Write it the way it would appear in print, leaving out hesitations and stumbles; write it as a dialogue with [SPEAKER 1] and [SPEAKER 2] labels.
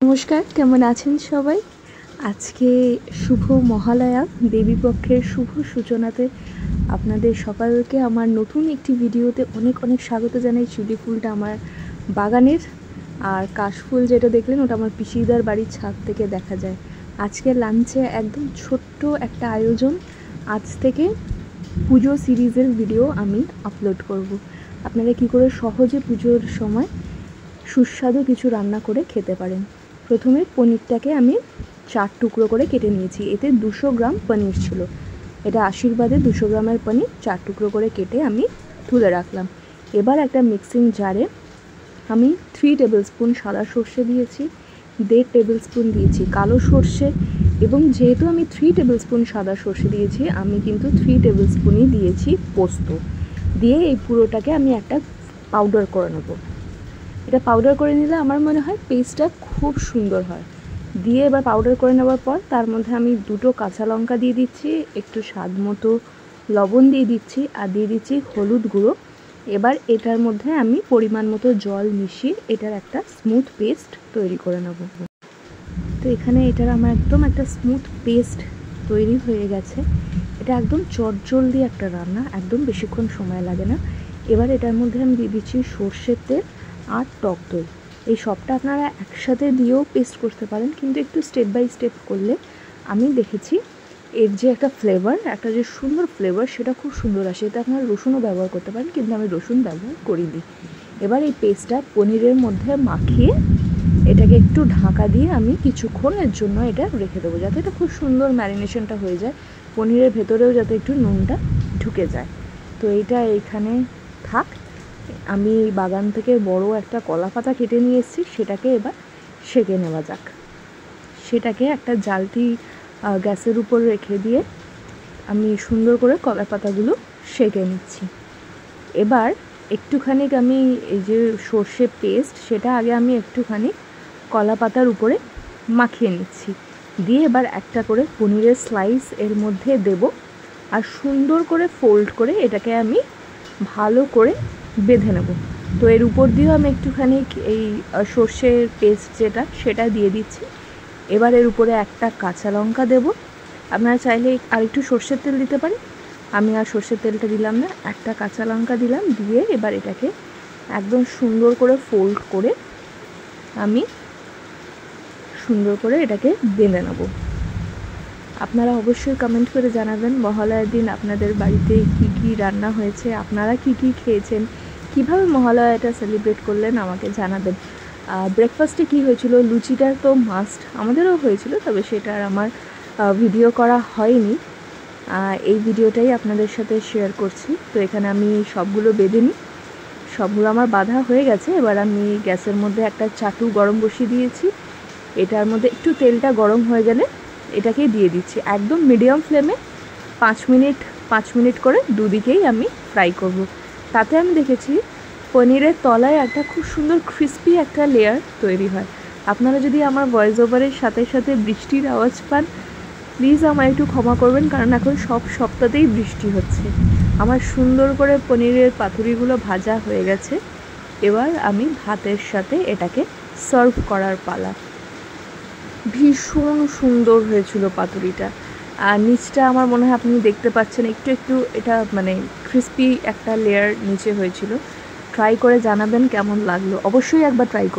[SPEAKER 1] নমস্কার, কেমন আছেন সবাই? আজকে শুভ মহালয়া, দেবীপক্ষের শুভ সূচনাতে আপনাদের সকালকে আমার নতুন একটি ভিডিওতে অনেক অনেক স্বাগত জানাই। চুলি ফুলটা আমার বাগানের, আর কাশফুল যেটা দেখলেন ওটা আমার পিসিদার বাড়ির ছাদ থেকে দেখা যায়। আজকে লাঞ্চে একদম ছোট্ট একটা আয়োজন। আজ থেকে পুজো সিরিজের ভিডিও আমি আপলোড করব। আপনারা কি করে সহজে পুজোর সময় সুস্বাদু কিছু রান্না করে খেতে পারেন। প্রথমে পনিরটাকে আমি 4 টুকরো করে কেটে নিয়েছি। এতে 200 গ্রাম পনির ছিল। এটা আশীর্বাদে 200 গ্রামের পনির 4 টুকরো করে কেটে আমি তুলে রাখলাম। এবার একটা মিক্সিং জারে আমি 3 টেবিল স্পুন সাদা সর্ষে দিয়েছি, 1.5 টেবিল স্পুন দিয়েছি কালো সর্ষে, এবং যেহেতু আমি 3 টেবিল স্পুন সাদা সর্ষে দিয়েছি, আমি কিন্তু 3 টেবিল স্পুনই দিয়েছি পোস্ত। দিয়ে এই পুরোটাকে আমি একটা পাউডার করে নেব। এটা পাউডার করে নিলে আমার মনে হয় পেস্টটা খুব সুন্দর হয়। দিয়ে এবার পাউডার করে নেওয়ার পর তার মধ্যে আমি 2টো কাঁচা লঙ্কা দিয়ে দিচ্ছি, একটু স্বাদ মতো লবণ দিয়ে দিচ্ছি, আর দিয়ে দিচ্ছি হলুদ গুঁড়ো। এবার এটার মধ্যে আমি পরিমাণ মতো জল মিশিয়ে এটার একটা স্মুথ পেস্ট তৈরি করে নেব। তো এখানে এটার আমার একদম একটা স্মুথ পেস্ট তৈরি হয়ে গেছে। এটা একদম চটজলদি একটা রান্না, একদম বেশিক্ষণ সময় লাগে না। এবার এটার মধ্যে আমি দিয়ে দিচ্ছি সর্ষের তেল আর টক দই। এই সবটা আপনারা একসাথে দিয়েও পেস্ট করতে পারেন, কিন্তু একটু স্টেপ বাই স্টেপ করলে আমি দেখেছি এর যে একটা ফ্লেভার, একটা যে সুন্দর ফ্লেভার, সেটা খুব সুন্দর আসে। এতে আপনারা রসুনও ব্যবহার করতে পারেন, কিন্তু আমি রসুন ব্যবহার করিনি। এবার এই পেস্টটা পনিরের মধ্যে মাখিয়ে এটাকে একটু ঢাকা দিয়ে আমি কিছুক্ষণের জন্য এটা রেখে দেবো, যাতে এটা খুব সুন্দর ম্যারিনেশনটা হয়ে যায়, পনিরের ভেতরেও যাতে একটু নুনটা ঢুকে যায়। তো এইটা এইখানে থাক। আমি বাগান থেকে বড় একটা কলা পাতা কেটে নিয়ে এসেছি, সেটাকে এবার সেঁকে নেওয়া যাক। সেটাকে একটা জালতি গ্যাসের উপর রেখে দিয়ে আমি সুন্দর করে কলা পাতাগুলো সেঁকে নিচ্ছি। এবার একটুখানি আমি এই যে সর্ষে পেস্ট, সেটা আগে আমি একটুখানি কলা পাতার উপরে মাখিয়ে নিচ্ছি। দিয়ে এবার একটা করে পনিরের স্লাইস এর মধ্যে দেব, আর সুন্দর করে ফোল্ড করে এটাকে আমি ভালো করে বেঁধে নেব। তো এর উপর দিয়েও আমি একটুখানি এই সর্ষের পেস্ট সেটা দিয়ে দিচ্ছি। এবার এর উপরে একটা কাঁচা লঙ্কা দেব। আপনারা চাইলে আর একটু সর্ষের তেল দিতে পারেন, আমি আর সর্ষের তেলটা দিলাম না, একটা কাঁচা লঙ্কা দিলাম। দিয়ে এবার এটাকে একদম সুন্দর করে ফোল্ড করে আমি সুন্দর করে এটাকে বেঁধে নেব। আপনারা অবশ্যই কমেন্ট করে জানাবেন মহালয়ার দিন আপনাদের বাড়িতে কি কি রান্না হয়েছে, আপনারা কি কি খেয়েছেন, কিভাবে মহালয়াটা সেলিব্রেট করলেন আমাকে জানাবেন। ব্রেকফাস্টে কি হয়েছিল? লুচিটা তো মাস্ট, আমাদেরও হয়েছিল, তবে সেটা আর আমার ভিডিও করা হয়নি। এই ভিডিওটাই আপনাদের সাথে শেয়ার করছি। তো এখানে আমি সবগুলো বেঁধে নিই, সবগুলো আমার বাঁধা হয়ে গেছে। এবার আমি গ্যাসের মধ্যে একটা চাটু গরম বসিয়ে দিয়েছি। এটার মধ্যে একটু তেলটা গরম হয়ে গেলে এটাকে দিয়ে দিচ্ছি একদম মিডিয়াম ফ্লেমে। 5 মিনিট করে দুদিকেই আমি ফ্রাই করব। তাতে আমি দেখেছি পনিরের তলায় একটা খুব সুন্দর ক্রিস্পি একটা লেয়ার তৈরি হয়। আপনারা যদি আমার ভয়েস ওভারের সাথে সাথে বৃষ্টির আওয়াজ পান, প্লিজ আমায় একটু ক্ষমা করবেন, কারণ এখন সব সপ্তাহতেই বৃষ্টি হচ্ছে। আমার সুন্দর করে পনিরের পাতুরিগুলো ভাজা হয়ে গেছে। এবার আমি ভাতের সাথে এটাকে সার্ভ করার পালা। ভীষণ সুন্দর হয়েছিল পাতুরিটা, আর নিচটা আমার মনে হয় আপনি দেখতে পাচ্ছেন একটু একটু এটা মানে ক্রিস্পি একটা লেয়ার নিচে হয়েছিল। ট্রাই করে জানাবেন কেমন লাগলো, অবশ্যই একবার ট্রাই করুন।